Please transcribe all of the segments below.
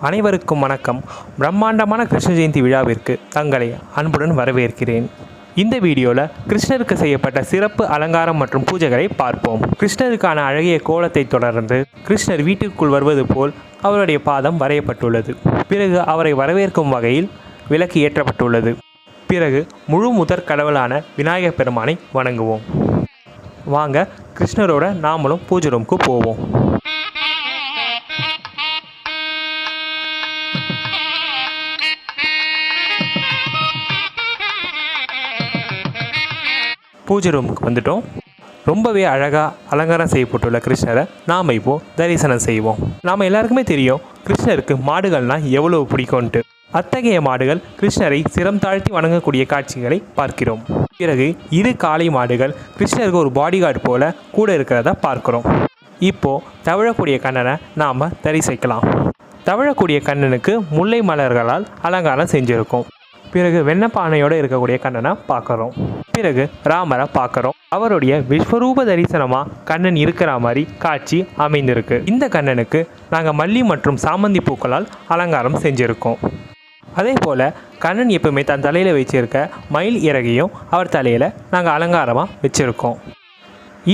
அனைவருக்கும் வணக்கம். பிரம்மாண்டமான கிருஷ்ண ஜெயந்தி விழாவிற்கு தங்களை அன்புடன் வரவேற்கிறேன். இந்த வீடியோவில் கிருஷ்ணருக்கு செய்யப்பட்ட சிறப்பு அலங்காரம் மற்றும் பூஜைகளை பார்ப்போம். கிருஷ்ணருக்கான அழகிய கோலத்தை தொடர்ந்து கிருஷ்ணர் வீட்டிற்குள் வருவது போல் அவருடைய பாதம் வரையப்பட்டுள்ளது. பிறகு அவரை வரவேற்கும் வகையில் விளக்கு ஏற்றப்பட்டுள்ளது. பிறகு முழு முதற் கடவுளான விநாயகர் பெருமானை வணங்குவோம். வாங்க கிருஷ்ணரோட நாமளும் பூஜை ரூமுக்கு போவோம். பூஜை ரூமுக்கு வந்துட்டோம். ரொம்பவே அழகாக அலங்காரம் செய்யப்பட்டுள்ள கிருஷ்ணரை நாம் இப்போது தரிசனம் செய்வோம். நாம் எல்லாருக்குமே தெரியும் கிருஷ்ணருக்கு மாடுகள்னால் எவ்வளவு பிடிக்கும்ன்ட்டு. அத்தகைய மாடுகள் கிருஷ்ணரை சிரம் தாழ்த்தி வணங்கக்கூடிய காட்சிகளை பார்க்கிறோம். பிறகு இரு காளை மாடுகள் கிருஷ்ணருக்கு ஒரு பாடிகார்டு போல கூட இருக்கிறத பார்க்குறோம். இப்போது தவழக்கூடிய கண்ணனை நாம் தரிசிக்கலாம். தவழக்கூடிய கண்ணனுக்கு முல்லை மலர்களால் அலங்காரம் செஞ்சுருக்கோம். பிறகு வெண்ணப்பானையோடு இருக்கக்கூடிய கண்ணனை பார்க்குறோம். பிறகு ராமரை பார்க்குறோம். அவருடைய விஸ்வரூப தரிசனமாக கண்ணன் இருக்கிற மாதிரி காட்சி அமைந்திருக்கு. இந்த கண்ணனுக்கு நாங்கள் மல்லி மற்றும் சாமந்தி பூக்களால் அலங்காரம் செஞ்சுருக்கோம். அதே போல் கண்ணன் எப்பவுமே தன் தலையில் வச்சுருக்க மயில் இறகையும் அவர் தலையில் நாங்கள் அலங்காரமாக வச்சுருக்கோம்.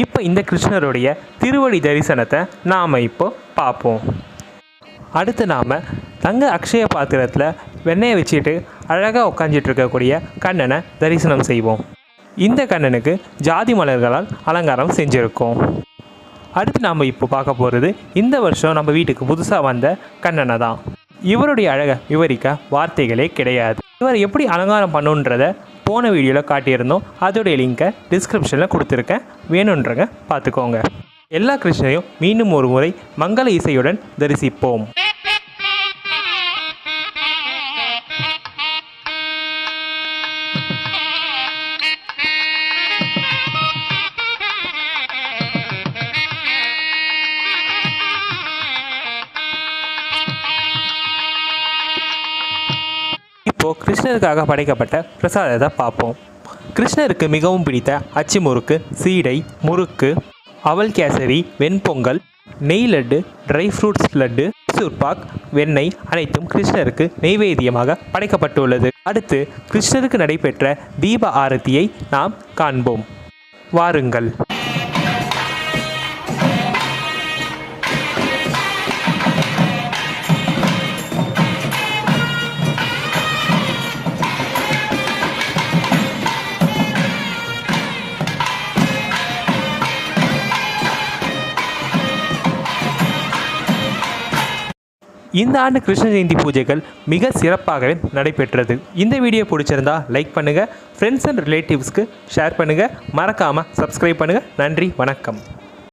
இப்போ இந்த கிருஷ்ணருடைய திருவடி தரிசனத்தை நாம் இப்போ பார்ப்போம். அடுத்து நாம் தங்க அக்ஷய பாத்திரத்தில் வெண்ணெயை வச்சுட்டு அழகாக உட்காந்துட்டு இருக்கக்கூடிய கண்ணனை தரிசனம் செய்வோம். இந்த கண்ணனுக்கு ஜாதி மலர்களால் அலங்காரம் செஞ்சுருக்கோம். அடுத்து நாம் இப்போ பார்க்க போகிறது இந்த வருஷம் நம்ம வீட்டுக்கு புதுசாக வந்த கண்ணனை தான். இவருடைய அழகை விவரிக்க வார்த்தைகளே கிடையாது. இவர் எப்படி அலங்காரம் பண்ணுன்றதை போன வீடியோவில் காட்டியிருந்தோம். அதோடைய லிங்கை டிஸ்கிரிப்ஷனில் கொடுத்துருக்கேன், வேணுன்றங்க பார்த்துக்கோங்க. எல்லா கிருஷ்ணரையும் மீண்டும் ஒரு முறை மங்கள இசையுடன் தரிசிப்போம். இப்போது கிருஷ்ணருக்காக படைக்கப்பட்ட பிரசாதத்தை பார்ப்போம். கிருஷ்ணருக்கு மிகவும் பிடித்த அச்சு முறுக்கு, சீடை, முறுக்கு, அவல் கேசரி, வெண்பொங்கல், நெய் லட்டு, ட்ரை ஃப்ரூட்ஸ் லட்டு, சூர்பாக், வெண்ணெய் அனைத்தும் கிருஷ்ணருக்கு நெய்வேத்தியமாக படைக்கப்பட்டுள்ளது. அடுத்து கிருஷ்ணருக்கு நடைபெற்ற தீப ஆரத்தியை நாம் காண்போம். வாருங்கள். இந்த ஆண்டு கிருஷ்ண ஜெயந்தி பூஜைகள் மிக சிறப்பாகவே நடைபெற்றது. இந்த வீடியோ பிடிச்சிருந்தா லைக் பண்ணுங்கள், ஃப்ரெண்ட்ஸ் அண்ட் ரிலேட்டிவ்ஸ்க்கு ஷேர் பண்ணுங்கள், மறக்காமல் சப்ஸ்கிரைப் பண்ணுங்கள். நன்றி, வணக்கம்.